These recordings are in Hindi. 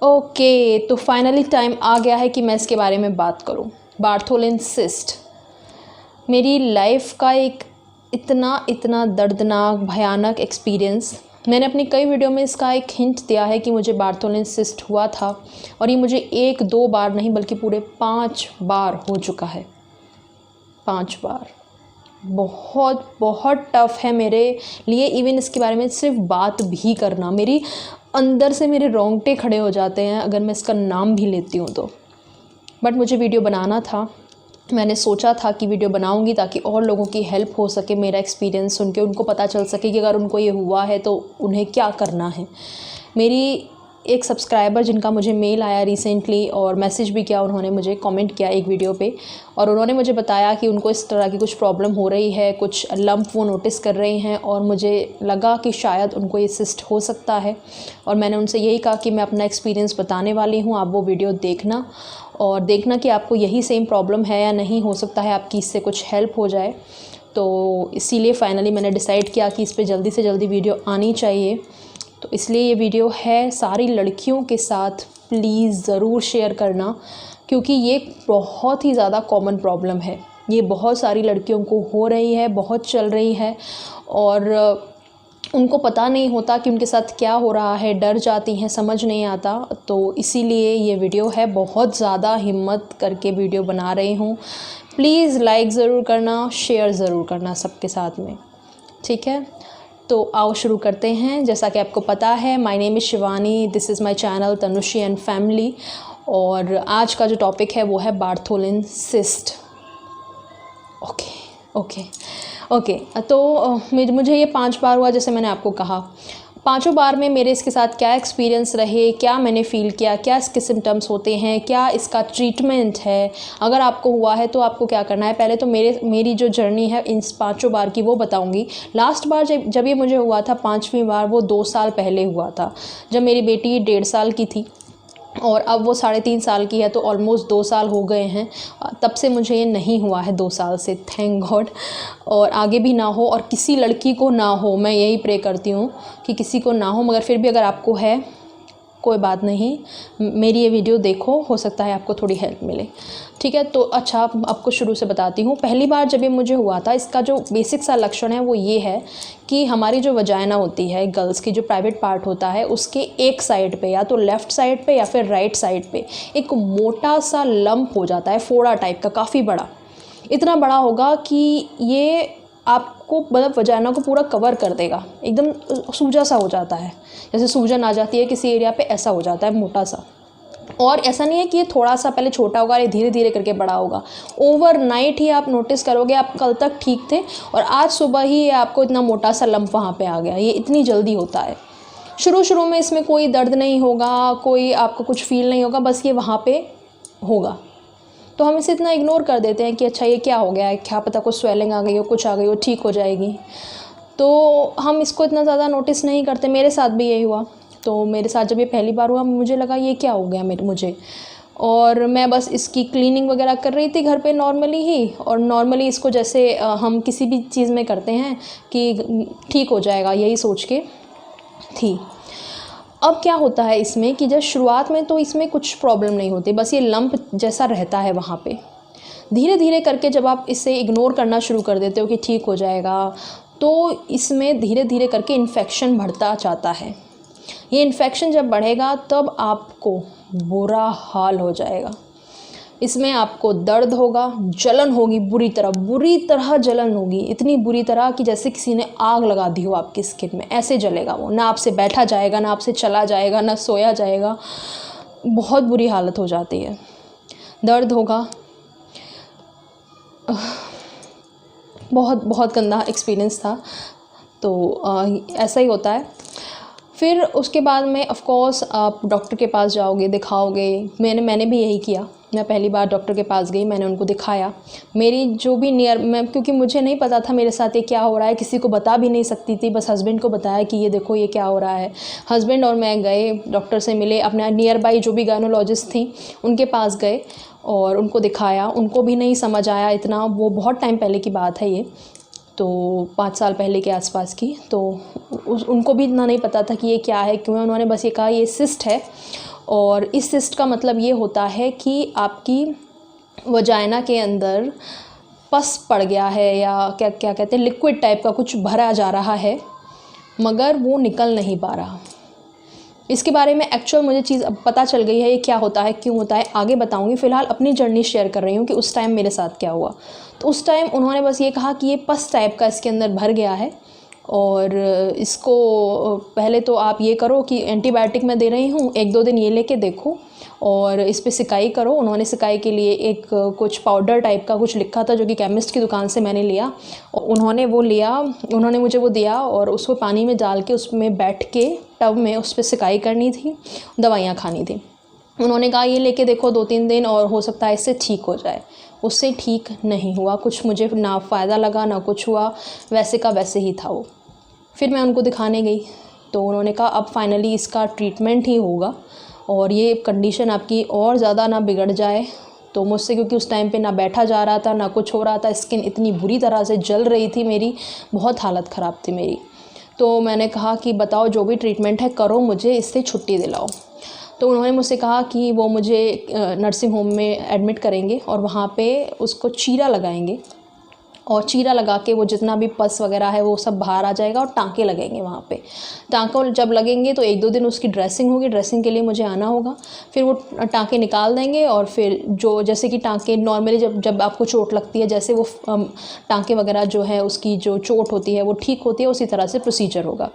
ओके, तो फाइनली टाइम आ गया है कि मैं इसके बारे में बात करूं। बार्थोलिन सिस्ट मेरी लाइफ का एक इतना इतना दर्दनाक भयानक एक्सपीरियंस। मैंने अपनी कई वीडियो में इसका एक हिंट दिया है कि मुझे बार्थोलिन सिस्ट हुआ था, और ये मुझे 1-2 बार नहीं बल्कि पूरे 5 बार हो चुका है। 5 बार बहुत बहुत टफ़ है मेरे लिए इवन इसके बारे में सिर्फ बात भी करना। मेरी अंदर से मेरे रोंगटे खड़े हो जाते हैं अगर मैं इसका नाम भी लेती हूँ तो। बट मुझे वीडियो बनाना था, मैंने सोचा था कि वीडियो बनाऊंगी ताकि और लोगों की हेल्प हो सके, मेरा एक्सपीरियंस सुन के उनको पता चल सके कि अगर उनको ये हुआ है तो उन्हें क्या करना है। मेरी एक सब्सक्राइबर जिनका मुझे मेल आया रिसेंटली और मैसेज भी किया, उन्होंने मुझे कमेंट किया एक वीडियो पे, और उन्होंने मुझे बताया कि उनको इस तरह की कुछ प्रॉब्लम हो रही है, कुछ लंप वो नोटिस कर रही हैं, और मुझे लगा कि शायद उनको ये सिस्ट हो सकता है। और मैंने उनसे यही कहा कि मैं अपना एक्सपीरियंस बताने वाली हूँ, आप वो वीडियो देखना और देखना कि आपको यही सेम प्रॉब्लम है या नहीं, हो सकता है आपकी इससे कुछ हेल्प हो जाए। तो इसीलिए फ़ाइनली मैंने डिसाइड किया कि इस पर जल्दी से जल्दी वीडियो आनी चाहिए। तो इसलिए ये वीडियो है सारी लड़कियों के साथ, प्लीज़ ज़रूर शेयर करना, क्योंकि ये बहुत ही ज़्यादा कॉमन प्रॉब्लम है। ये बहुत सारी लड़कियों को हो रही है, बहुत चल रही है, और उनको पता नहीं होता कि उनके साथ क्या हो रहा है, डर जाती हैं, समझ नहीं आता। तो इसीलिए ये वीडियो है, बहुत ज़्यादा हिम्मत करके वीडियो बना रही हूँ। प्लीज़ लाइक ज़रूर करना, शेयर ज़रूर करना सबके साथ में, ठीक है। तो आओ शुरू करते हैं। जैसा कि आपको पता है, my name is Shivani, this is my channel Tanushree and family, और आज का जो टॉपिक है वो है बार्थोलिन सिस्ट। ओके, तो मुझे ये 5 बार हुआ, जैसे मैंने आपको कहा। 5 बार में मेरे इसके साथ क्या एक्सपीरियंस रहे, क्या मैंने फ़ील किया, क्या इसके सिम्टम्स होते हैं, क्या इसका ट्रीटमेंट है, अगर आपको हुआ है तो आपको क्या करना है। पहले तो मेरी जो जर्नी है इन 5 बार की वो बताऊंगी। लास्ट बार जब ये मुझे हुआ था 5वीं बार, वो 2 साल पहले हुआ था, जब मेरी बेटी 1.5 साल की थी, और अब वो 3.5 साल की है, तो ऑलमोस्ट 2 साल हो गए हैं। तब से मुझे ये नहीं हुआ है 2 साल से, थैंक गॉड, और आगे भी ना हो और किसी लड़की को ना हो। मैं यही प्रे करती हूँ कि किसी को ना हो, मगर फिर भी अगर आपको है कोई बात नहीं, मेरी ये वीडियो देखो, हो सकता है आपको थोड़ी हेल्प मिले, ठीक है। तो अच्छा, आपको शुरू से बताती हूँ। पहली बार जब ये मुझे हुआ था, इसका जो बेसिक सा लक्षण है वो ये है कि हमारी जो वजाइना होती है, गर्ल्स की जो प्राइवेट पार्ट होता है, उसके एक साइड पे, या तो लेफ़्ट साइड पे या फिर राइट साइड पे, एक मोटा सा लंप हो जाता है, फोड़ा टाइप का, काफ़ी बड़ा। इतना बड़ा होगा कि ये आपको मतलब वजाइना को पूरा कवर कर देगा, एकदम सूजा सा हो जाता है, जैसे सूजन आ जाती है किसी एरिया पे, ऐसा हो जाता है मोटा सा। और ऐसा नहीं है कि ये थोड़ा सा पहले छोटा होगा, ये धीरे धीरे करके बड़ा होगा। ओवरनाइट ही आप नोटिस करोगे, आप कल तक ठीक थे और आज सुबह ही ये आपको इतना मोटा सा लंप वहाँ पे आ गया। ये इतनी जल्दी होता है। शुरू में इसमें कोई दर्द नहीं होगा, कोई आपको कुछ फील नहीं होगा, बस ये वहाँ पे होगा। तो हम इसे इतना इग्नोर कर देते हैं कि अच्छा ये क्या हो गया है, क्या पता कुछ स्वेलिंग आ गई हो, कुछ आ गई हो, ठीक हो जाएगी। तो हम इसको इतना ज़्यादा नोटिस नहीं करते। मेरे साथ भी यही हुआ। तो मेरे साथ जब ये पहली बार हुआ, मुझे लगा ये क्या हो गया मुझे, और मैं बस इसकी क्लीनिंग वगैरह कर रही थी घर पे नॉर्मली ही, और नॉर्मली इसको जैसे हम किसी भी चीज़ में करते हैं कि ठीक हो जाएगा, यही सोच के थी। अब क्या होता है इसमें कि जब शुरुआत में तो इसमें कुछ प्रॉब्लम नहीं होती, बस ये लंप जैसा रहता है वहाँ पे। धीरे धीरे करके जब आप इसे इग्नोर करना शुरू कर देते हो कि ठीक हो जाएगा, तो इसमें धीरे धीरे करके इन्फेक्शन बढ़ता जाता है। ये इन्फेक्शन जब बढ़ेगा तब आपको बुरा हाल हो जाएगा। इसमें आपको दर्द होगा, जलन होगी, बुरी तरह जलन होगी, इतनी बुरी तरह कि जैसे किसी ने आग लगा दी हो आपकी स्किन में, ऐसे जलेगा वो। ना आपसे बैठा जाएगा, ना आपसे चला जाएगा, ना सोया जाएगा, बहुत बुरी हालत हो जाती है। दर्द होगा, बहुत गंदा एक्सपीरियंस था। तो ऐसा ही होता है। फिर उसके बाद में ऑफ़ कोर्स आप डॉक्टर के पास जाओगे, दिखाओगे। मैंने भी यही किया। मैं पहली बार डॉक्टर के पास गई, मैंने उनको दिखाया। मेरी जो भी क्योंकि मुझे नहीं पता था मेरे साथ ये क्या हो रहा है, किसी को बता भी नहीं सकती थी, बस हस्बैंड को बताया कि ये देखो ये क्या हो रहा है। हस्बैंड और मैं गए, डॉक्टर से मिले, अपने नियर बाई जो भी गायनोलॉजिस्ट थी उनके पास गए और उनको दिखाया। उनको भी नहीं समझ आया इतना, वो बहुत टाइम पहले की बात है ये, तो 5 साल पहले के आसपास की। तो उनको भी इतना नहीं पता था कि ये क्या है, क्यों। उन्होंने बस ये कहा ये सिस्ट है और इस सिस्ट का मतलब ये होता है कि आपकी वजाइना के अंदर पस पड़ गया है, या क्या क्या कहते हैं, लिक्विड टाइप का कुछ भरा जा रहा है मगर वो निकल नहीं पा रहा। इसके बारे में एक्चुअल मुझे चीज़ अब पता चल गई है, ये क्या होता है, क्यों होता है, आगे बताऊंगी। फ़िलहाल अपनी जर्नी शेयर कर रही हूँ कि उस टाइम मेरे साथ क्या हुआ। तो उस टाइम उन्होंने बस ये कहा कि ये पस टाइप का इसके अंदर भर गया है और इसको पहले तो आप ये करो कि एंटीबायोटिक मैं दे रही हूँ, 1-2 दिन ये लेके देखो और इस पे सिकाई करो। उन्होंने सिकाई के लिए एक कुछ पाउडर टाइप का कुछ लिखा था जो कि केमिस्ट की दुकान से मैंने लिया, और उन्होंने मुझे वो दिया और उसको पानी में डाल के उसमें बैठ के टब में उस पर सिकाई करनी थी, दवाइयाँ खानी थी। उन्होंने कहा ये लेके देखो 2-3 दिन और हो सकता है इससे ठीक हो जाए। उससे ठीक नहीं हुआ, कुछ मुझे ना फ़ायदा लगा ना कुछ हुआ, वैसे का वैसे ही था वो। फिर मैं उनको दिखाने गई तो उन्होंने कहा अब फाइनली इसका ट्रीटमेंट ही होगा और ये कंडीशन आपकी और ज़्यादा ना बिगड़ जाए। तो मुझसे, क्योंकि उस टाइम पे ना बैठा जा रहा था ना कुछ हो रहा था, स्किन इतनी बुरी तरह से जल रही थी मेरी, बहुत हालत ख़राब थी मेरी। तो मैंने कहा कि बताओ जो भी ट्रीटमेंट है करो, मुझे इससे छुट्टी दिलाओ। तो उन्होंने मुझसे कहा कि वो मुझे नर्सिंग होम में एडमिट करेंगे और वहाँ पे उसको चीरा लगाएंगे और चीरा लगा के वो जितना भी पस वगैरह है वो सब बाहर आ जाएगा और टाँके लगेंगे वहाँ पे। टाँकों जब लगेंगे तो 1-2 दिन उसकी ड्रेसिंग होगी, ड्रेसिंग के लिए मुझे आना होगा। फिर वो टाँके निकाल देंगे और फिर जो जैसे कि टाँके नॉर्मली जब आपको चोट लगती है, जैसे वो टाँके वगैरह जो है उसकी जो चोट होती है वो ठीक होती है, उसी तरह से प्रोसीजर होगा।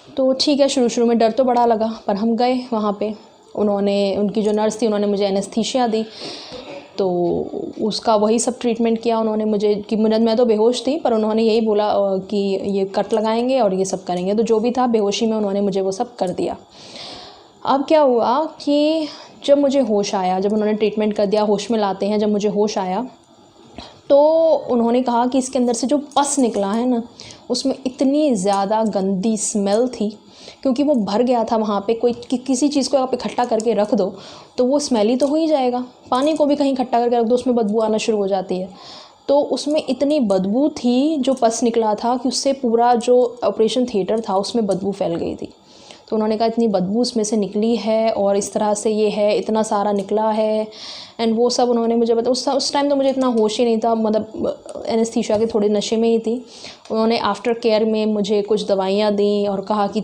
तो ठीक है, शुरू में डर तो बड़ा लगा, पर हम गए वहाँ पे। उनकी जो नर्स थी उन्होंने मुझे एनेस्थीसिया दी, तो उसका वही सब ट्रीटमेंट किया उन्होंने मुझे कि मैं तो बेहोश थी, पर उन्होंने यही बोला कि ये कट लगाएंगे और ये सब करेंगे। तो जो भी था बेहोशी में उन्होंने मुझे वो सब कर दिया। अब क्या हुआ कि जब मुझे होश आया, जब उन्होंने ट्रीटमेंट कर दिया, होश में लाते हैं, जब मुझे होश आया तो उन्होंने कहा कि इसके अंदर से जो पस निकला है ना, उसमें इतनी ज़्यादा गंदी स्मेल थी, क्योंकि वो भर गया था वहाँ पे। किसी चीज़ को आप इकट्ठा करके रख दो तो वो स्मेली तो हो ही जाएगा, पानी को भी कहीं इकट्ठा करके रख दो उसमें बदबू आना शुरू हो जाती है। तो उसमें इतनी बदबू थी जो पस निकला था कि उससे पूरा जो ऑपरेशन थिएटर था उसमें बदबू फैल गई थी। तो उन्होंने कहा इतनी बदबू उसमें से निकली है और इस तरह से ये है, इतना सारा निकला है, एंड वो सब उन्होंने मुझे बताया। उस टाइम तो मुझे इतना होश ही नहीं था, मतलब एनेस्थीसिया के थोड़े नशे में ही थी। उन्होंने आफ्टर केयर में मुझे कुछ दवाइयाँ दी और कहा कि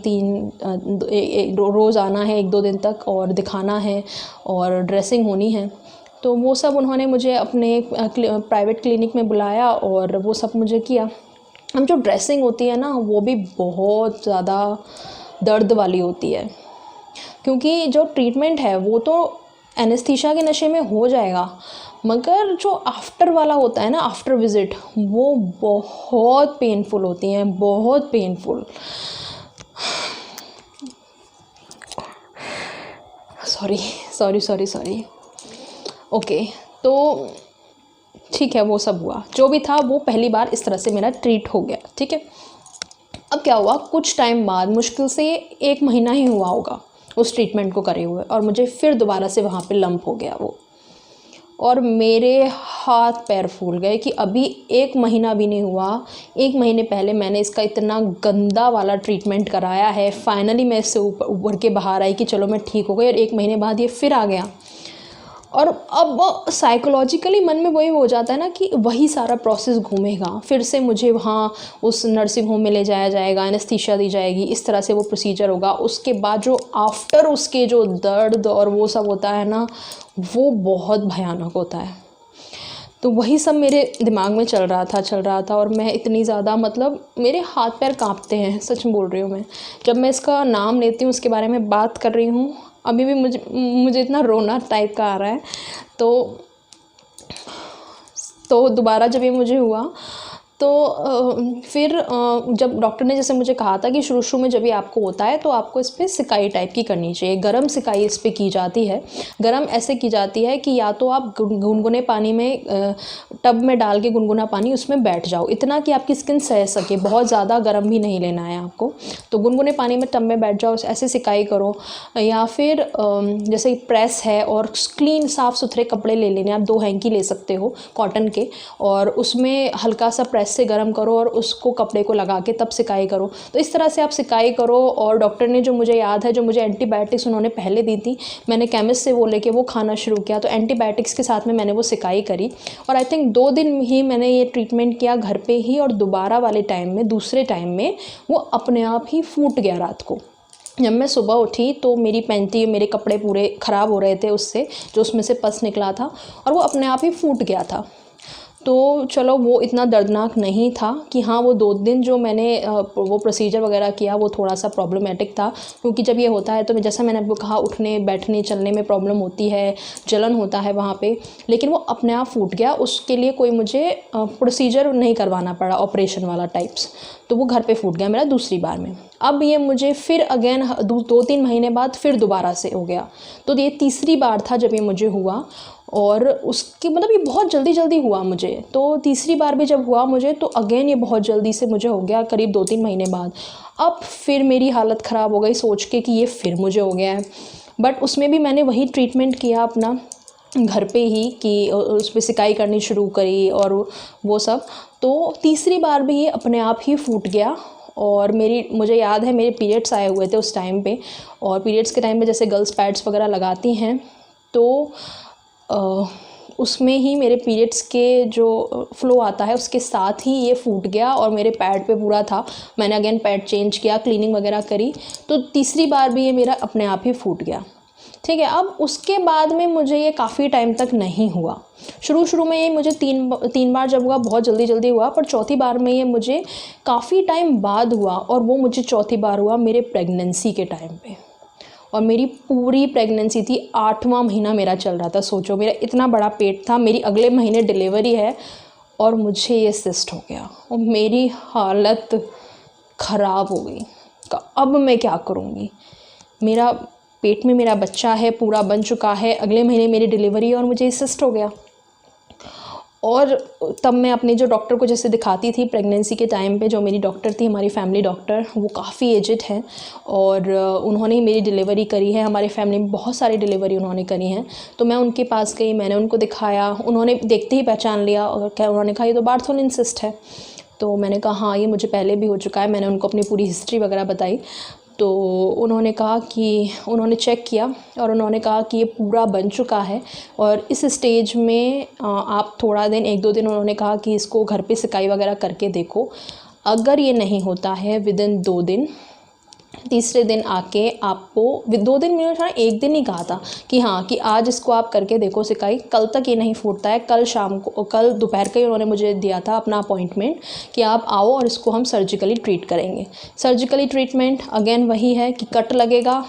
रोज़ आना है 1-2 दिन तक और दिखाना है और ड्रेसिंग होनी है। तो वो सब उन्होंने मुझे अपने प्राइवेट क्लिनिक में बुलाया और वो सब मुझे किया। अब जो ड्रेसिंग होती है ना वो भी बहुत ज़्यादा दर्द वाली होती है, क्योंकि जो ट्रीटमेंट है वो तो एनेस्थीसिया के नशे में हो जाएगा, मगर जो आफ्टर वाला होता है ना, आफ्टर विज़िट, वो बहुत पेनफुल होती हैं, बहुत पेनफुल। सॉरी। ओके, तो ठीक है, वो सब हुआ, जो भी था वो पहली बार इस तरह से मेरा ट्रीट हो गया। ठीक है, अब क्या हुआ, कुछ टाइम बाद, मुश्किल से 1 महीना ही हुआ होगा उस ट्रीटमेंट को करे हुए, और मुझे फिर दोबारा से वहाँ पे लंप हो गया वो, और मेरे हाथ पैर फूल गए कि अभी 1 महीना भी नहीं हुआ, 1 महीने पहले मैंने इसका इतना गंदा वाला ट्रीटमेंट कराया है, फाइनली मैं इससे उभर के बाहर आई कि चलो मैं ठीक हो गई, और 1 महीने बाद ये फिर आ गया। और अब साइकोलॉजिकली मन में वही हो जाता है ना कि वही सारा प्रोसेस घूमेगा, फिर से मुझे वहाँ उस नर्सिंग होम में ले जाया जाएगा, एनेस्थीसिया दी जाएगी, इस तरह से वो प्रोसीजर होगा। उसके बाद जो आफ्टर उसके जो दर्द और वो सब होता है ना, वो बहुत भयानक होता है। तो वही सब मेरे दिमाग में चल रहा था और मैं इतनी ज़्यादा, मतलब मेरे हाथ पैर काँपते हैं, सच में बोल रही हूँ मैं। जब मैं इसका नाम लेती हूँ, उसके बारे में बात कर रही हूँ, अभी भी मुझे इतना रोना टाइप का आ रहा है। तो दोबारा जब ये मुझे हुआ तो फिर जब डॉक्टर ने जैसे मुझे कहा था कि शुरू में जब ये आपको होता है तो आपको इस पर सिकाई टाइप की करनी चाहिए, गरम सिकाई इस पर की जाती है। गरम ऐसे की जाती है कि या तो आप गुनगुने पानी में टब में डाल के गुनगुना पानी उसमें बैठ जाओ, इतना कि आपकी स्किन सह सके, बहुत ज़्यादा गर्म भी नहीं लेना है आपको। तो गुनगुने पानी में टब में बैठ जाओ, ऐसे सिकाई करो। या फिर जैसे प्रेस है और क्लीन साफ़ सुथरे कपड़े ले लेने, आप 2 हैंकी ले सकते हो कॉटन के, और उसमें हल्का सा प्रेस गैस से गर्म करो और उसको कपड़े को लगा के तब सिकाई करो। तो इस तरह से आप सिकाई करो। और डॉक्टर ने, जो मुझे याद है, जो मुझे एंटीबायोटिक्स उन्होंने पहले दी थी, मैंने केमिस्ट से वो लेके वो खाना शुरू किया। तो एंटीबायोटिक्स के साथ में मैंने वो सिकाई करी और आई थिंक 2 दिन ही मैंने ये ट्रीटमेंट किया घर पे ही। और दोबारा वाले टाइम में, दूसरे टाइम में, वो अपने आप ही फूट गया रात को। जब मैं सुबह उठी तो मेरी पैंटी, मेरे कपड़े पूरे ख़राब हो रहे थे उससे, जो उसमें से पस निकला था, और वो अपने आप ही फूट गया था। तो चलो वो इतना दर्दनाक नहीं था कि हाँ, वो 2 दिन जो मैंने वो प्रोसीजर वगैरह किया वो थोड़ा सा प्रॉब्लमेटिक था, क्योंकि जब ये होता है तो जैसा मैंने आपको कहा, उठने बैठने चलने में प्रॉब्लम होती है, जलन होता है वहाँ पे। लेकिन वो अपने आप फूट गया, उसके लिए कोई मुझे प्रोसीजर नहीं करवाना पड़ा, ऑपरेशन वाला टाइप्स। तो वो घर पे फूट गया मेरा दूसरी बार में। अब ये मुझे फिर अगेन 2-3 महीने बाद फिर दोबारा से हो गया। तो ये तीसरी बार था जब ये मुझे हुआ, और उसकी मतलब ये बहुत जल्दी जल्दी हुआ मुझे। तो तीसरी बार भी जब हुआ मुझे, तो अगेन ये बहुत जल्दी से मुझे हो गया, करीब 2-3 महीने बाद। अब फिर मेरी हालत ख़राब हो गई सोच के कि ये फिर मुझे हो गया है। बट उसमें भी मैंने वही ट्रीटमेंट किया अपना घर पे ही, कि उस पर सिकाई करनी शुरू करी और वो सब। तो तीसरी बार भी ये अपने आप ही फूट गया। और मुझे याद है मेरे पीरियड्स आए हुए थे उस टाइम पे, और पीरियड्स के टाइम पे जैसे गर्ल्स पैड्स वगैरह लगाती हैं, तो उसमें ही मेरे पीरियड्स के जो फ़्लो आता है उसके साथ ही ये फूट गया और मेरे पैड पे पूरा था। मैंने अगेन पैड चेंज किया, क्लीनिंग वगैरह करी, तो तीसरी बार भी ये मेरा अपने आप ही फूट गया। ठीक है। अब उसके बाद में मुझे ये काफ़ी टाइम तक नहीं हुआ। शुरू में ये मुझे तीन बार जब हुआ, बहुत जल्दी जल्दी हुआ, पर चौथी बार में ये मुझे काफ़ी टाइम बाद हुआ। और वो मुझे चौथी बार हुआ मेरे प्रेगनेंसी के टाइम पे। और मेरी पूरी प्रेगनेंसी थी, 8वां महीना मेरा चल रहा था। सोचो, मेरा इतना बड़ा पेट था, मेरी अगले महीने डिलीवरी है और मुझे ये सिस्ट हो गया और मेरी हालत ख़राब हो गई। अब मैं क्या करूँगी? मेरा पेट में मेरा बच्चा है, पूरा बन चुका है, अगले महीने मेरी डिलीवरी है और मुझे सिस्ट हो गया। और तब मैं अपने जो डॉक्टर को जैसे दिखाती थी प्रेगनेंसी के टाइम पे, जो मेरी डॉक्टर थी, हमारी फैमिली डॉक्टर, वो काफ़ी एजिड हैं और उन्होंने ही मेरी डिलीवरी करी है। हमारे फैमिली में बहुत सारी डिलीवरी उन्होंने करी हैं। तो मैं उनके पास गई, मैंने उनको दिखाया, उन्होंने देखते ही पहचान लिया और क्या, उन्होंने कहा ये तो बार्थोलिन सिस्ट है। तो मैंने कहा हाँ, ये मुझे पहले भी हो चुका है। मैंने उनको अपनी पूरी हिस्ट्री वगैरह बताई। तो उन्होंने कहा कि उन्होंने चेक किया और उन्होंने कहा कि ये पूरा बन चुका है और इस स्टेज में आप थोड़ा दिन, 1-2 दिन, उन्होंने कहा कि इसको घर पे सिकाई वगैरह करके देखो। अगर ये नहीं होता है विदिन 2 दिन, तीसरे दिन आके आपको 2 दिन में, 1 दिन ही कहा था कि हाँ, कि आज इसको आप करके देखो सिकाई, कल तक ये नहीं फूटता है। कल दोपहर का ही उन्होंने मुझे दिया था अपना अपॉइंटमेंट कि आप आओ और इसको हम सर्जिकली ट्रीट करेंगे। सर्जिकली ट्रीटमेंट अगेन वही है कि कट लगेगा,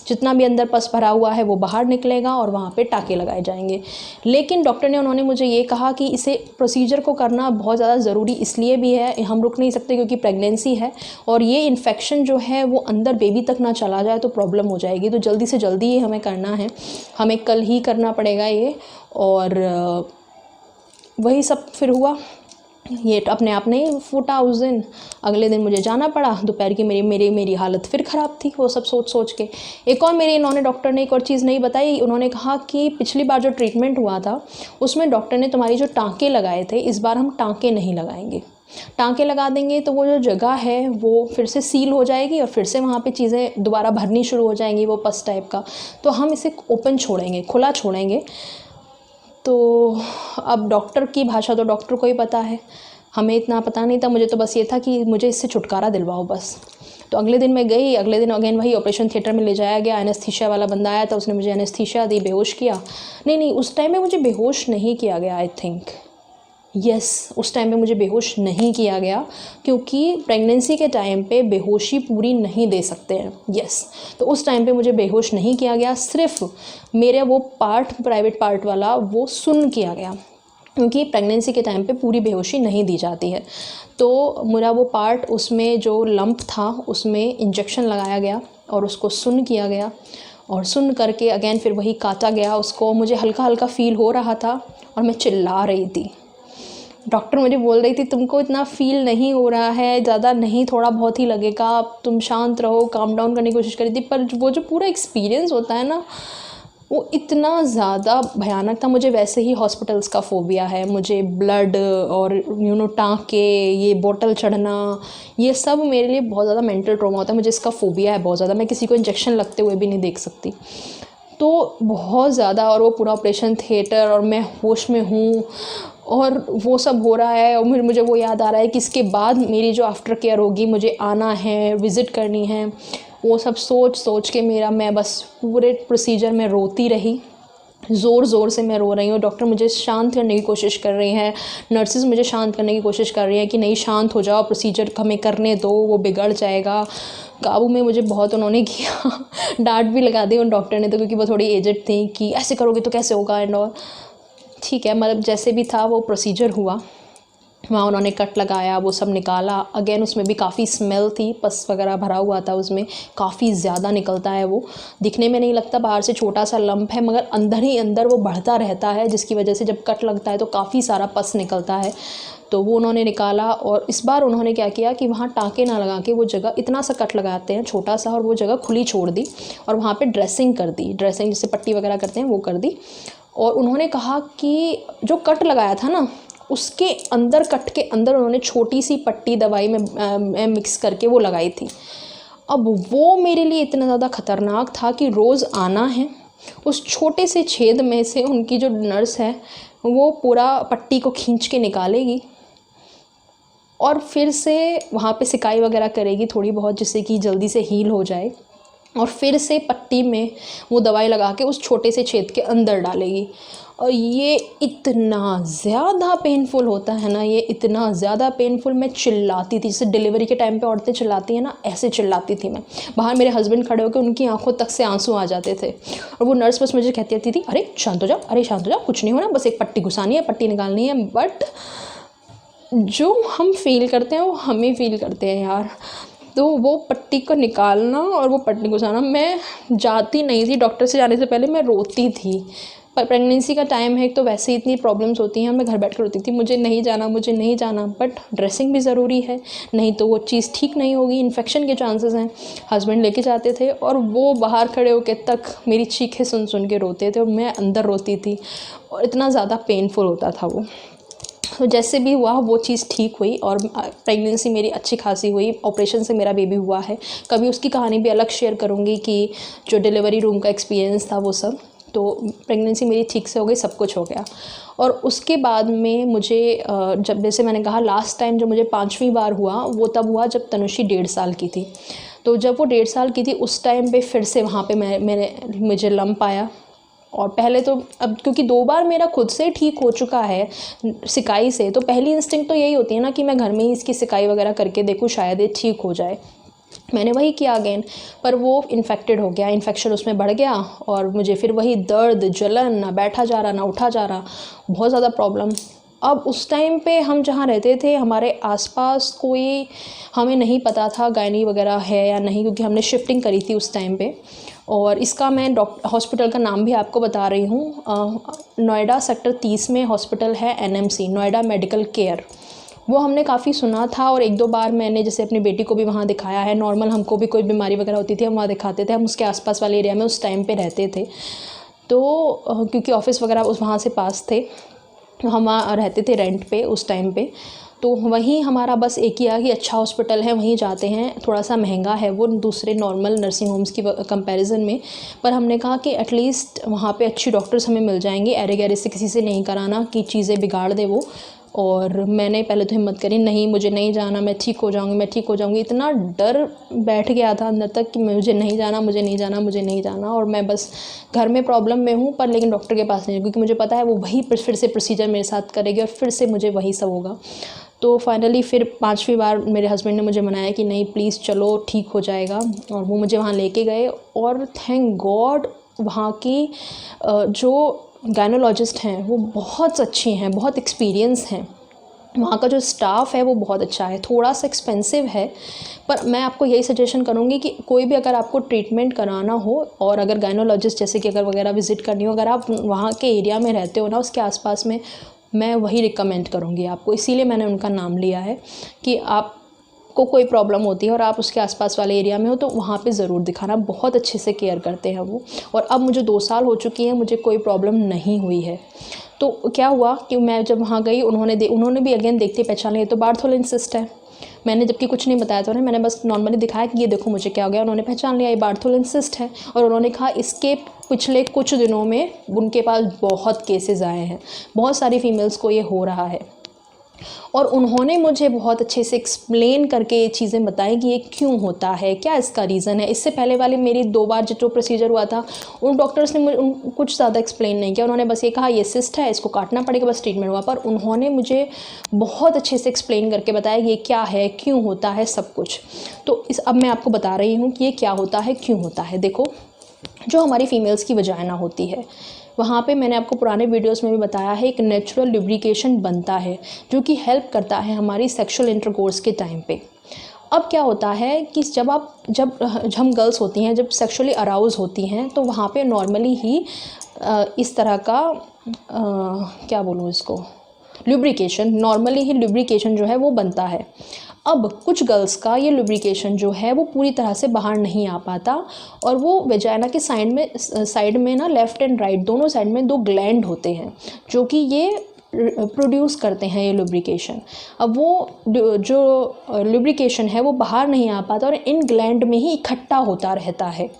जितना भी अंदर पस भरा हुआ है वो बाहर निकलेगा और वहाँ पे टाँके लगाए जाएंगे। लेकिन डॉक्टर ने, उन्होंने मुझे ये कहा कि इसे प्रोसीजर को करना बहुत ज़्यादा ज़रूरी इसलिए भी है, हम रुक नहीं सकते क्योंकि प्रेगनेंसी है और ये इन्फेक्शन जो है वो अंदर बेबी तक ना चला जाए तो प्रॉब्लम हो जाएगी। तो जल्दी से जल्दी ये हमें करना है, हमें कल ही करना पड़ेगा ये। और वही सब फिर हुआ, ये अपने आप नहीं फूटा उस दिन। अगले दिन मुझे जाना पड़ा। दोपहर की मेरी हालत फिर ख़राब थी वो सब सोच के। एक और इन्होंने, डॉक्टर ने एक और चीज़ नहीं बताई। उन्होंने कहा कि पिछली बार जो ट्रीटमेंट हुआ था उसमें डॉक्टर ने तुम्हारी जो टाँके लगाए थे, इस बार हम टाँके नहीं लगाएंगे। टाँके लगा देंगे तो वो जो जगह है वो फिर से सील हो जाएगी और फिर से वहाँ पे चीज़ें दोबारा भरनी शुरू हो जाएंगी, वो पस टाइप का। तो हम इसे ओपन छोड़ेंगे, खुला छोड़ेंगे। तो अब डॉक्टर की भाषा तो डॉक्टर को ही पता है, हमें इतना पता नहीं था। मुझे तो बस ये था कि मुझे इससे छुटकारा दिलवाओ बस। तो अगले दिन मैं गई, अगले दिन अगेन वही ऑपरेशन थिएटर में ले जाया गया। एनेस्थीसिया वाला बंदा आया था, उसने मुझे एनेस्थीसिया दी, बेहोश किया। नहीं, उस टाइम में मुझे बेहोश नहीं किया गया, आई थिंक उस टाइम पे मुझे बेहोश नहीं किया गया क्योंकि प्रेगनेंसी के टाइम पे बेहोशी पूरी नहीं दे सकते हैं। तो उस टाइम पे मुझे बेहोश नहीं किया गया, सिर्फ मेरे वो पार्ट, प्राइवेट पार्ट वाला, वो सुन्न किया गया क्योंकि प्रेगनेंसी के टाइम पे पूरी बेहोशी नहीं दी जाती है। तो मेरा वो पार्ट, उसमें जो लंप था उसमें इंजेक्शन लगाया गया और उसको सुन्न किया गया और सुन्न करके अगेन फिर वही काटा गया उसको। मुझे हल्का हल्का फील हो रहा था और मैं चिल्ला रही थी। डॉक्टर मुझे बोल रही थी तुमको इतना फील नहीं हो रहा है, ज़्यादा नहीं, थोड़ा बहुत ही लगेगा, तुम शांत रहो, काम डाउन करने की कोशिश करी थी। पर वो जो पूरा एक्सपीरियंस होता है ना, वो इतना ज़्यादा भयानक था। मुझे वैसे ही हॉस्पिटल्स का फ़ोबिया है, मुझे ब्लड और टाँके, ये बॉटल चढ़ना, ये सब मेरे लिए बहुत ज़्यादा मेंटल ट्रॉमा होता है। मुझे इसका फ़ोबिया है बहुत ज़्यादा, मैं किसी को इंजेक्शन लगते हुए भी नहीं देख सकती। तो बहुत ज़्यादा, और वो पूरा ऑपरेशन थिएटर और मैं होश में हूँ और वो सब हो रहा है, और मुझे वो याद आ रहा है कि इसके बाद मेरी जो आफ्टर केयर होगी, मुझे आना है, विज़िट करनी है, वो सब सोच सोच के मैं बस पूरे प्रोसीजर में रोती रही। ज़ोर ज़ोर से मैं रो रही हूँ, डॉक्टर मुझे शांत करने की कोशिश कर रही हैं, नर्सेज़ मुझे शांत करने की कोशिश कर रही हैं कि नहीं शांत हो जाओ, प्रोसीजर हमें करने दो, वो बिगड़ जाएगा। काबू में मुझे बहुत उन्होंने किया डांट भी लगा दी उन डॉक्टर ने तो, क्योंकि वो थोड़ी एजड थी कि ऐसे करोगे तो कैसे होगा एंड ऑल। ठीक है, मतलब जैसे भी था वो प्रोसीजर हुआ, वहाँ उन्होंने कट लगाया, वो सब निकाला। अगेन उसमें भी काफ़ी स्मेल थी, पस वगैरह भरा हुआ था उसमें, काफ़ी ज़्यादा निकलता है वो। दिखने में नहीं लगता, बाहर से छोटा सा लंप है, मगर अंदर ही अंदर वो बढ़ता रहता है, जिसकी वजह से जब कट लगता है तो काफ़ी सारा पस निकलता है। तो वो उन्होंने निकाला, और इस बार उन्होंने क्या किया कि वहाँ टाँके ना लगा के वो जगह, इतना सा कट लगाते हैं छोटा सा, और वो जगह खुली छोड़ दी और वहाँ पे ड्रेसिंग कर दी, ड्रेसिंग जिससे पट्टी वगैरह करते हैं वो कर दी। और उन्होंने कहा कि जो कट लगाया था ना, उसके अंदर, कट के अंदर उन्होंने छोटी सी पट्टी दवाई में मिक्स करके वो लगाई थी। अब वो मेरे लिए इतना ज़्यादा ख़तरनाक था कि रोज़ आना है, उस छोटे से छेद में से उनकी जो नर्स है वो पूरा पट्टी को खींच के निकालेगी और फिर से वहाँ पे सिकाई वगैरह करेगी थोड़ी बहुत, जिससे कि जल्दी से हील हो जाए, और फिर से पट्टी में वो दवाई लगा के उस छोटे से छेद के अंदर डालेगी। और ये इतना ज़्यादा पेनफुल होता है ना, ये इतना ज़्यादा पेनफुल, मैं चिल्लाती थी, जैसे डिलीवरी के टाइम पे औरतें चिल्लाती हैं ना, ऐसे चिल्लाती थी मैं। बाहर मेरे हस्बैंड खड़े होकर उनकी आंखों तक से आंसू आ जाते थे, और वो नर्स बस मुझे कहती रहती थी, अरे शांत हो जाओ, अरे शांत हो जाओ, कुछ नहीं होना, बस एक पट्टी घुसानी है, पट्टी निकालनी है। बट जो हम फील करते हैं वो हम ही फील करते हैं यार। तो वो पट्टी को निकालना और वो पट्टी घुसाना, मैं जाती नहीं थी डॉक्टर से, जाने से पहले मैं रोती थी। पर प्रेगनेंसी का टाइम है तो वैसे ही इतनी प्रॉब्लम्स होती हैं, मैं घर बैठ कर रोती थी, मुझे नहीं जाना, मुझे नहीं जाना। बट ड्रेसिंग भी ज़रूरी है, नहीं तो वो चीज़ ठीक नहीं होगी, इन्फेक्शन के चांसेस हैं। हस्बैंड लेके जाते थे और वो बाहर खड़े होकर तक मेरी चीखें सुन सुन के रोते थे, और मैं अंदर रोती थी, और इतना ज़्यादा पेनफुल होता था वो। तो जैसे भी हुआ वो चीज़ ठीक हुई, और प्रेगनेंसी मेरी अच्छी खासी हुई। ऑपरेशन से मेरा बेबी हुआ है, कभी उसकी कहानी भी अलग शेयर करूँगी कि जो डिलीवरी रूम का एक्सपीरियंस था वो सब। तो प्रेगनेंसी मेरी ठीक से हो गई, सब कुछ हो गया। और उसके बाद में मुझे जब, जैसे मैंने कहा लास्ट टाइम जब मुझे 5वीं बार हुआ, वो तब हुआ जब तनुषी 1.5 साल की थी। तो जब वो 1.5 साल की थी उस टाइम पे फिर से वहाँ पे मुझे लंप आया। और पहले तो, अब क्योंकि 2 बार मेरा खुद से ठीक हो चुका है सिकाई से, तो पहली इंस्टिंक्ट तो यही होती है ना कि मैं घर में ही इसकी सिकाई वगैरह करके देखूँ, शायद ये ठीक हो जाए। मैंने वही किया अगेन, पर वो इन्फेक्टेड हो गया, इन्फेक्शन उसमें बढ़ गया, और मुझे फिर वही दर्द, जलन, ना बैठा जा रहा ना उठा जा रहा, बहुत ज़्यादा प्रॉब्लम। अब उस टाइम पे हम जहाँ रहते थे हमारे आसपास कोई, हमें नहीं पता था गायनी वगैरह है या नहीं, क्योंकि हमने शिफ्टिंग करी थी उस टाइम पे। और इसका मैं हॉस्पिटल का नाम भी आपको बता रही हूँ, नोएडा सेक्टर 30 में हॉस्पिटल है NMC, नोएडा मेडिकल केयर। वो हमने काफ़ी सुना था, और 1-2 बार मैंने जैसे अपनी बेटी को भी वहाँ दिखाया है। नॉर्मल हमको भी कोई बीमारी वगैरह होती थी हम वहाँ दिखाते थे, हम उसके आसपास वाले एरिया में उस टाइम पे रहते थे। तो क्योंकि ऑफिस वगैरह उस वहाँ से पास थे, हम वहाँ रहते थे रेंट पे उस टाइम पे। तो वहीं हमारा बस एक ही है कि अच्छा हॉस्पिटल है, वहीं जाते हैं। थोड़ा सा महंगा है वो दूसरे नॉर्मल नर्सिंग होम्स की कंपैरिजन में, पर हमने कहा कि एटलीस्ट वहाँ पे अच्छी डॉक्टर्स हमें मिल जाएंगे, एरे गैरे से किसी से नहीं कराना कि चीज़ें बिगाड़ दे वो। और मैंने पहले तो हिम्मत करी, नहीं मुझे नहीं जाना, मैं ठीक हो जाऊँगी, मैं ठीक हो जाऊँगी। इतना डर बैठ गया था अंदर तक कि मुझे नहीं जाना, मुझे नहीं जाना, मुझे नहीं जाना। और मैं बस घर में प्रॉब्लम में हूँ, पर लेकिन डॉक्टर के पास नहीं, क्योंकि मुझे पता है वो वही फिर से प्रोसीजर मेरे साथ करेगी और फिर से मुझे वही सब होगा। तो फाइनली फिर 5वीं बार मेरे हस्बैंड ने मुझे मनाया कि नहीं प्लीज़ चलो, ठीक हो जाएगा। और वो मुझे वहाँ लेके गए, और थैंक गॉड वहाँ की जो गायनोलॉजिस्ट हैं वो बहुत अच्छी हैं, बहुत एक्सपीरियंस हैं। वहाँ का जो स्टाफ़ है वो बहुत अच्छा है। थोड़ा सा एक्सपेंसिव है, पर मैं आपको यही सजेशन करूँगी कि कोई भी अगर आपको ट्रीटमेंट कराना हो, और अगर गायनोलॉजिस्ट जैसे कि अगर वगैरह विज़िट करनी हो, अगर आप वहाँ के एरिया में रहते हो ना, उसके आसपास में, मैं वही रिकमेंड करूँगी आपको। इसीलिए मैंने उनका नाम लिया है कि आपको आपको कोई प्रॉब्लम होती है और आप उसके आसपास वाले एरिया में हो तो वहाँ पे ज़रूर दिखाना, बहुत अच्छे से केयर करते हैं वो। और अब मुझे 2 साल हो चुकी हैं, मुझे कोई प्रॉब्लम नहीं हुई है। तो क्या हुआ कि मैं जब वहाँ गई, उन्होंने भी अगेन देखते पहचान लिया, तो बार्थोलिन सिस्ट है। मैंने जबकि कुछ नहीं बताया था उन्हें, मैंने बस नॉर्मली दिखाया कि ये देखो मुझे क्या हो गया। उन्होंने पहचान लिया ये बार्थोलिन सिस्ट है, और उन्होंने कहा इसके पिछले कुछ दिनों में उनके पास बहुत केसेस आए हैं, बहुत सारी फीमेल्स को ये हो रहा है। और उन्होंने मुझे बहुत अच्छे से एक्सप्लेन करके ये चीज़ें बताई कि ये क्यों होता है, क्या इसका रीज़न है। इससे पहले वाले मेरी 2 बार जो प्रोसीजर हुआ था, उन डॉक्टर्स ने मुझे कुछ ज़्यादा एक्सप्लेन नहीं किया। उन्होंने बस ये कहा ये सिस्ट है, इसको काटना पड़ेगा, बस ट्रीटमेंट हुआ। पर उन्होंने मुझे बहुत अच्छे से एक्सप्लेन करके बताया ये क्या है, क्यों होता है, सब कुछ। तो अब मैं आपको बता रही हूँ कि ये क्या होता है, क्यों होता है। देखो, जो हमारी फीमेल्स की वजाइना होती है, वहाँ पे मैंने आपको पुराने वीडियोस में भी बताया है, एक नेचुरल लुब्रिकेशन बनता है जो कि हेल्प करता है हमारी सेक्सुअल इंटरकोर्स के टाइम पे। अब क्या होता है कि जब हम गर्ल्स होती हैं, जब सेक्सुअली अराउज होती हैं, तो वहाँ पे नॉर्मली ही इस तरह का क्या बोलूँ इसको, लुब्रिकेशन, नॉर्मली ही लुब्रिकेशन जो है वो बनता है। अब कुछ गर्ल्स का ये लुब्रिकेशन जो है वो पूरी तरह से बाहर नहीं आ पाता, और वो वेजाइना के साइड में ना, लेफ़्ट एंड राइट दोनों साइड में 2 ग्लैंड होते हैं जो कि ये प्रोड्यूस करते हैं ये लुब्रिकेशन। अब वो जो लुब्रिकेशन है वो बाहर नहीं आ पाता और इन ग्लैंड में ही इकट्ठा होता रहता है।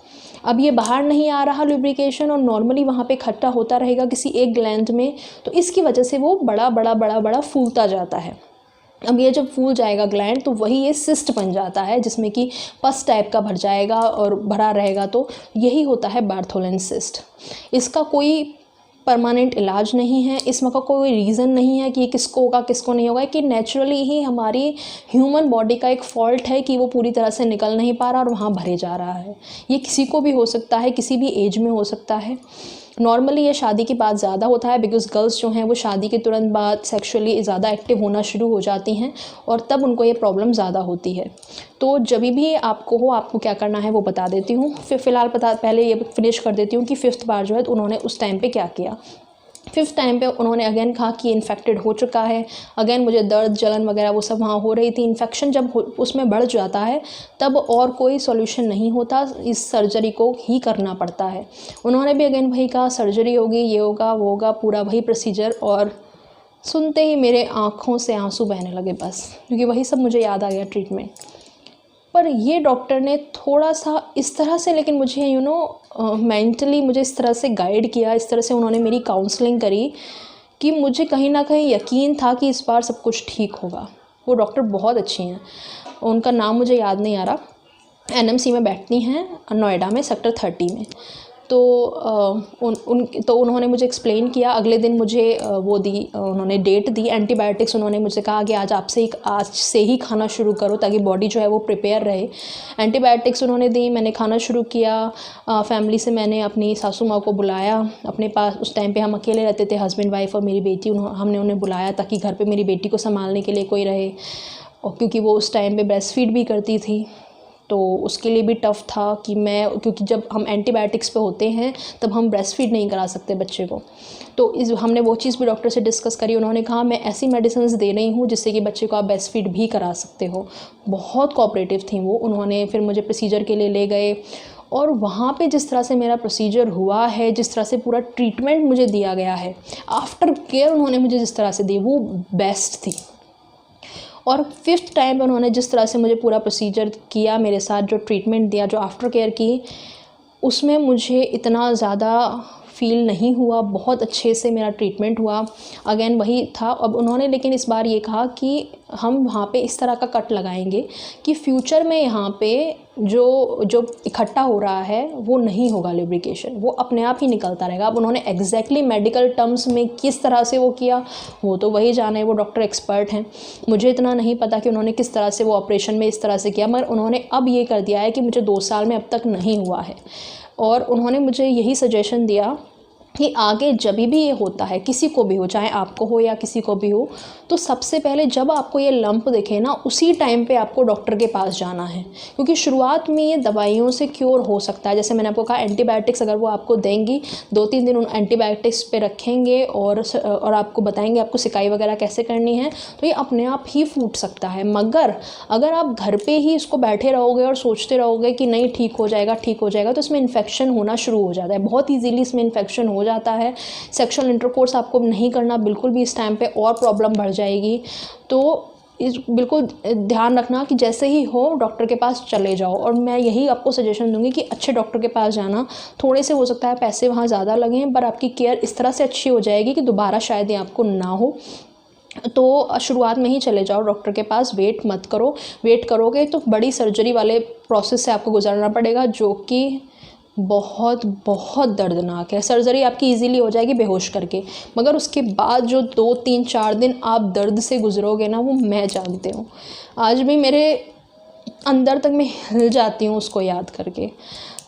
अब ये बाहर नहीं आ रहा लुब्रिकेशन, और नॉर्मली वहाँ पे इकट्ठा होता रहेगा किसी एक ग्लैंड में, तो इसकी वजह से वो बड़ा फूलता जाता है। अब ये जब फूल जाएगा ग्लैंड, तो वही ये सिस्ट बन जाता है जिसमें कि पस टाइप का भर जाएगा और भरा रहेगा। तो यही होता है बार्थोलिन सिस्ट। इसका कोई परमानेंट इलाज नहीं है, इसमें का कोई रीज़न नहीं है कि ये किसको होगा किसको नहीं होगा, कि नेचुरली ही हमारी ह्यूमन बॉडी का एक फॉल्ट है कि वो पूरी तरह से निकल नहीं पा रहा और वहाँ भरे जा रहा है। ये किसी को भी हो सकता है, किसी भी एज में हो सकता है। नॉर्मली ये शादी के बाद ज़्यादा होता है, बिकॉज़ गर्ल्स जो हैं वो शादी के तुरंत बाद सेक्सुअली ज़्यादा एक्टिव होना शुरू हो जाती हैं, और तब उनको ये प्रॉब्लम ज़्यादा होती है। तो जब भी आपको क्या करना है वो बता देती हूँ। फ़िलहाल पहले ये फिनिश कर देती हूँ कि 5th बार जो है तो उन्होंने उस टाइम पे क्या किया। 5th टाइम पे उन्होंने अगेन कहा कि इन्फेक्टेड हो चुका है। अगेन मुझे दर्द, जलन वगैरह वो सब वहाँ हो रही थी। इन्फेक्शन जब उसमें बढ़ जाता है तब और कोई सॉल्यूशन नहीं होता, इस सर्जरी को ही करना पड़ता है। उन्होंने भी अगेन वही कहा, सर्जरी होगी, ये होगा, वो होगा, पूरा वही प्रोसीजर। और सुनते ही मेरे आँखों से आंसू बहने लगे बस, क्योंकि वही सब मुझे याद आ गया ट्रीटमेंट। पर ये डॉक्टर ने थोड़ा सा इस तरह से, लेकिन मुझे मेंटली मुझे इस तरह से गाइड किया, इस तरह से उन्होंने मेरी काउंसलिंग करी कि मुझे कहीं ना कहीं यकीन था कि इस बार सब कुछ ठीक होगा। वो डॉक्टर बहुत अच्छी हैं, उनका नाम मुझे याद नहीं आ रहा, NMC में बैठती हैं, नोएडा में, सेक्टर 30 में। तो उन्होंने मुझे एक्सप्लेन किया। अगले दिन मुझे उन्होंने डेट दी, एंटीबायोटिक्स उन्होंने मुझसे कहा कि आज से ही खाना शुरू करो ताकि बॉडी जो है वो प्रिपेयर रहे। एंटीबायोटिक्स उन्होंने दी, मैंने खाना शुरू किया। फैमिली से मैंने अपनी सासू माँ को बुलाया अपने पास। उस टाइम पे हम अकेले रहते थे, हस्बैंड वाइफ और मेरी बेटी। हमने उन्हें बुलाया ताकि घर पे मेरी बेटी को संभालने के लिए कोई रहे, और क्योंकि वो उस टाइम पे ब्रेस्ट फीड भी करती थी, तो उसके लिए भी टफ़ था कि क्योंकि जब हम एंटीबायोटिक्स पे होते हैं तब हम ब्रेस्ट फीड नहीं करा सकते बच्चे को। तो हमने वो चीज़ भी डॉक्टर से डिस्कस करी। उन्होंने कहा मैं ऐसी मेडिसिन दे रही हूँ जिससे कि बच्चे को आप ब्रेस्ट फीड भी करा सकते हो। बहुत कोऑपरेटिव थी वो। उन्होंने फिर मुझे प्रोसीजर के लिए ले गए, और वहाँ पे जिस तरह से मेरा प्रोसीजर हुआ है, जिस तरह से पूरा ट्रीटमेंट मुझे दिया गया है, आफ्टर केयर उन्होंने मुझे जिस तरह से दी वो बेस्ट थी। और 5th टाइम पे उन्होंने जिस तरह से मुझे पूरा प्रोसीजर किया, मेरे साथ जो ट्रीटमेंट दिया, जो आफ्टर केयर की, उसमें मुझे इतना ज़्यादा फ़ील नहीं हुआ। बहुत अच्छे से मेरा ट्रीटमेंट हुआ। अगेन वही था। अब उन्होंने लेकिन इस बार ये कहा कि हम वहाँ पे इस तरह का कट लगाएंगे कि फ्यूचर में यहाँ पे जो इकट्ठा हो रहा है वो नहीं होगा लुब्रिकेशन, वो अपने आप ही निकलता रहेगा। अब उन्होंने एग्जैक्टली मेडिकल टर्म्स में किस तरह से वो किया वो तो वही जाने, वो डॉक्टर एक्सपर्ट हैं। मुझे इतना नहीं पता कि उन्होंने किस तरह से वो ऑपरेशन में इस तरह से किया, मगर उन्होंने अब ये कर दिया है कि मुझे 2 साल में अब तक नहीं हुआ है। और उन्होंने मुझे यही सजेशन दिया कि आगे जब भी ये होता है, किसी को भी हो, चाहे आपको हो या किसी को भी हो, तो सबसे पहले जब आपको ये लंप दिखे ना, उसी टाइम पे आपको डॉक्टर के पास जाना है, क्योंकि शुरुआत में ये दवाइयों से क्योर हो सकता है। जैसे मैंने आपको कहा, एंटीबायोटिक्स अगर वो आपको देंगी, 2-3 दिन उन एंटीबायोटिक्स पे रखेंगे और आपको बताएंगे आपको सिकाई वगैरह कैसे करनी है, तो ये अपने आप ही फूट सकता है। मगर अगर आप घर पे ही इसको बैठे रहोगे और सोचते रहोगे कि नहीं ठीक हो जाएगा, ठीक हो जाएगा, तो इसमें इन्फेक्शन होना शुरू हो जाता है। बहुत ईजीली इसमें इन्फेक्शन हो जाता है। सेक्सुअल इंटरकोर्स आपको नहीं करना बिल्कुल भी इस टाइम पे, और प्रॉब्लम बढ़ जाएगी। तो इस बिल्कुल ध्यान रखना कि जैसे ही हो डॉक्टर के पास चले जाओ। और मैं यही आपको सजेशन दूंगी कि अच्छे डॉक्टर के पास जाना। थोड़े से हो सकता है पैसे वहाँ ज़्यादा लगें, पर आपकी केयर इस तरह से अच्छी हो जाएगी कि दोबारा शायद ये आपको ना हो। तो शुरुआत में ही चले जाओ डॉक्टर के पास, वेट मत करो। वेट करोगे तो बड़ी सर्जरी वाले प्रोसेस से आपको गुजरना पड़ेगा, जो कि बहुत बहुत दर्दनाक है। सर्जरी आपकी इजीली हो जाएगी बेहोश करके, मगर उसके बाद जो 2-3-4 दिन आप दर्द से गुजरोगे ना, वो मैं जानती हूँ। आज भी मेरे अंदर तक मैं हिल जाती हूँ उसको याद करके।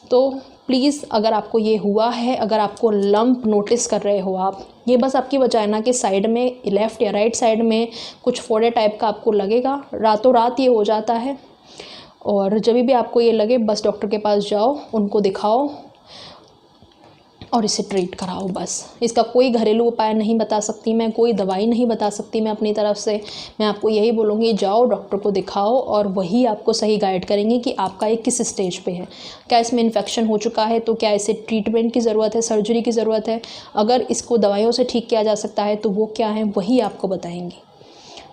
तो प्लीज़, अगर आपको ये हुआ है, अगर आपको लंप नोटिस कर रहे हो आप, ये बस आपकी वजाइना के साइड में, लेफ़्ट या राइट साइड में कुछ फोड़े टाइप का आपको लगेगा, रातों रात ये हो जाता है। और जब भी आपको ये लगे, बस डॉक्टर के पास जाओ, उनको दिखाओ और इसे ट्रीट कराओ बस। इसका कोई घरेलू उपाय नहीं बता सकती मैं, कोई दवाई नहीं बता सकती मैं अपनी तरफ से। मैं आपको यही बोलूँगी, जाओ डॉक्टर को दिखाओ और वही आपको सही गाइड करेंगे कि आपका ये किस स्टेज पे है। क्या इसमें इन्फेक्शन हो चुका है, तो क्या इसे ट्रीटमेंट की ज़रूरत है, सर्जरी की ज़रूरत है। अगर इसको दवाइयों से ठीक किया जा सकता है तो वो क्या है, वही आपको बताएंगी।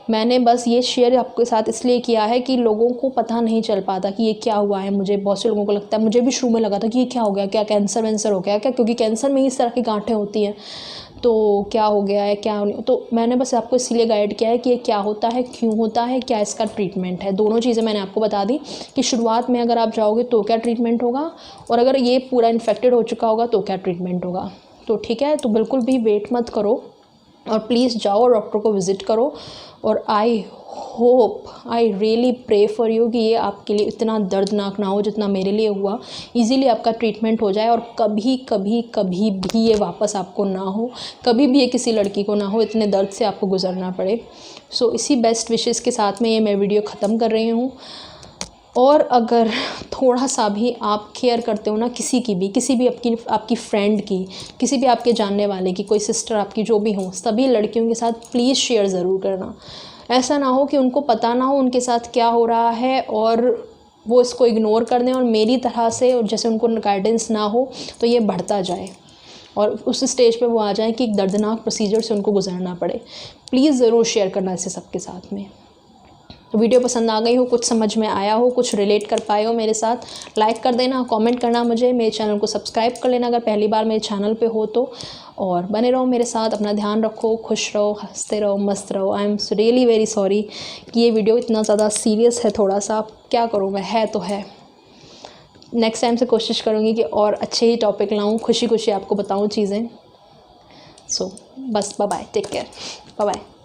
मैंने बस ये शेयर आपके साथ इसलिए किया है कि लोगों को पता नहीं चल पाता कि ये क्या हुआ है। मुझे, बहुत से लोगों को लगता है, मुझे भी शुरू में लगा था कि ये क्या हो गया, क्या कैंसर वैंसर हो गया क्या, क्योंकि कैंसर में ही इस तरह की गांठें होती हैं, तो क्या हो गया है, क्या नहीं। तो मैंने बस आपको इसलिए गाइड किया है कि ये क्या होता है, क्यों होता है, क्या इसका ट्रीटमेंट है। दोनों चीज़ें मैंने आपको बता दी कि शुरुआत में अगर आप जाओगे तो क्या ट्रीटमेंट होगा, और अगर ये पूरा इन्फेक्टेड हो चुका होगा तो क्या ट्रीटमेंट होगा। तो ठीक है, तो बिल्कुल भी वेट मत करो और प्लीज़ जाओ डॉक्टर को विज़िट करो। और I hope, I really pray for you कि ये आपके लिए इतना दर्दनाक ना हो जितना मेरे लिए हुआ। इजीली आपका ट्रीटमेंट हो जाए और कभी कभी कभी भी ये वापस आपको ना हो, कभी भी ये किसी लड़की को ना हो, इतने दर्द से आपको गुजरना पड़े। सो इसी बेस्ट विशेज़ के साथ में ये मैं वीडियो ख़त्म कर रही हूँ। और अगर थोड़ा सा भी आप केयर करते हो ना किसी की भी, किसी भी आपकी फ्रेंड की, किसी भी आपके जानने वाले की, कोई सिस्टर आपकी जो भी हो, सभी लड़कियों के साथ प्लीज़ शेयर ज़रूर करना। ऐसा ना हो कि उनको पता ना हो उनके साथ क्या हो रहा है और वो इसको इग्नोर कर दें और मेरी तरह से, और जैसे उनको गाइडेंस ना हो तो ये बढ़ता जाए और उस स्टेज पे वो आ जाए कि एक दर्दनाक प्रोसीजर से उनको गुजरना पड़े। प्लीज़ ज़रूर शेयर करना इसे सबके साथ में। तो वीडियो पसंद आ गई हो, कुछ समझ में आया हो, कुछ रिलेट कर पाए हो मेरे साथ, लाइक कर देना, कमेंट करना मुझे, मेरे चैनल को सब्सक्राइब कर लेना अगर पहली बार मेरे चैनल पे हो तो। और बने रहो मेरे साथ, अपना ध्यान रखो, खुश रहो, हंसते रहो, मस्त रहो। I am really very sorry कि ये वीडियो इतना ज़्यादा सीरियस है, थोड़ा सा क्या करूँ मैं, है तो है। नेक्स्ट टाइम से कोशिश करूँगी कि और अच्छे ही टॉपिक लाऊँ, खुशी खुशी आपको बताऊँ चीज़ें। सो बस, bye bye, take care, bye bye.